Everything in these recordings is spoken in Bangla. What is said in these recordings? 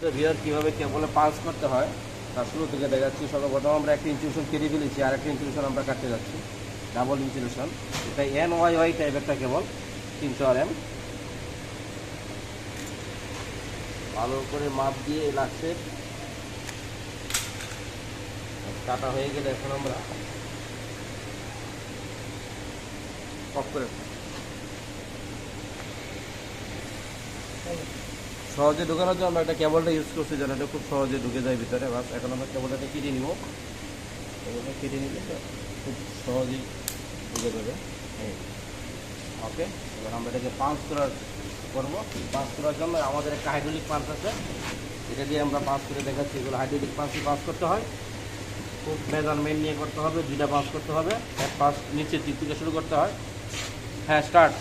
তো ভিউয়ার কীভাবে কেবলে পাস করতে হয় তার শুরু থেকে দেখাচ্ছি। সর্বপ্রথম আমরা একটা ইনসুলেশন কেটে ফেলেছি, আর একটা ইনসুলেশন আমরা কাটতে যাচ্ছি, ডাবল ইনসুলেশন। এটা NYY টাইপ একটা কেবল 300 RM। ভালো করে মাপ দিয়ে লাগছে কাটা হয়ে গেলে এখন আমরা অফ করে সহজে ঢোকানোর জন্য আমরা একটা কেবলটা ইউজ করছি, যেন এটা খুব সহজে ঢুকে যায় ভিতরে। বাস এখন আমরা কেবলটাকে কেটে নিব। কেবলটা কেটে নিলে খুব সহজেই ঢুকে যাবে। ওকে, এবার আমরা এটাকে পাঞ্চ করবো। পাঞ্চ করার জন্য আমাদের একটা হাইড্রোলিক পাঞ্চ আছে, এটা দিয়ে আমরা পাঞ্চ করে দেখাচ্ছি। এগুলো হাইড্রোলিক পাঞ্চই পাঞ্চ করতে হয়, খুব মেজারমেন্ট নিয়ে করতে হবে। 2টা পাঞ্চ করতে হবে, এক পাঁচ নিচের দিক থেকে শুরু করতে হয়। হ্যাঁ, স্টার্ট।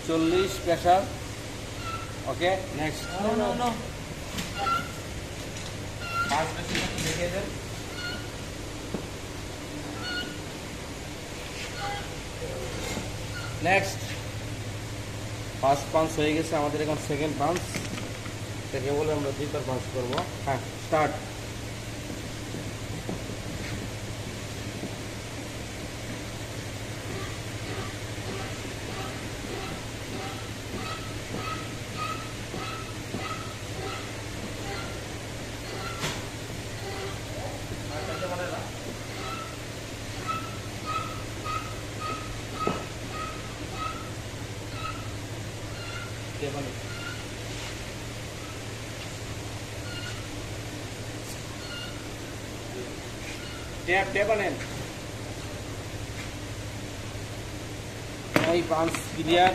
চল্লিশ প্রেশার। ওকে, নেক্সট। পাঁচ বেশি দেখিয়ে দেন। নেক্সট, ফার্স্ট পাঞ্চ হয়ে গেছে আমাদের, এখন সেকেন্ড পাঞ্চ। এটাকে বলে আমরা 2বার পাঞ্চ করবো। হ্যাঁ, স্টার্ট। ট্যাপ আনেন। এই পাঞ্চ ক্লিয়ার।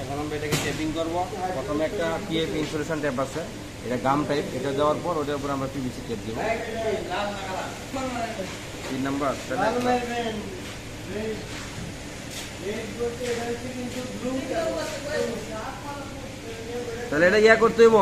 এখন আমরা এটাকে টেপিং করবো। প্রথমে একটা PF ইনসুলেশন ট্যাপ আছে, এটা গাম টাইপ। এটা দেওয়ার পর ওটার উপর আমরা PVC ট্যাপ দেবো। 3 নাম্বার। তাহলে এটা করতে হইব,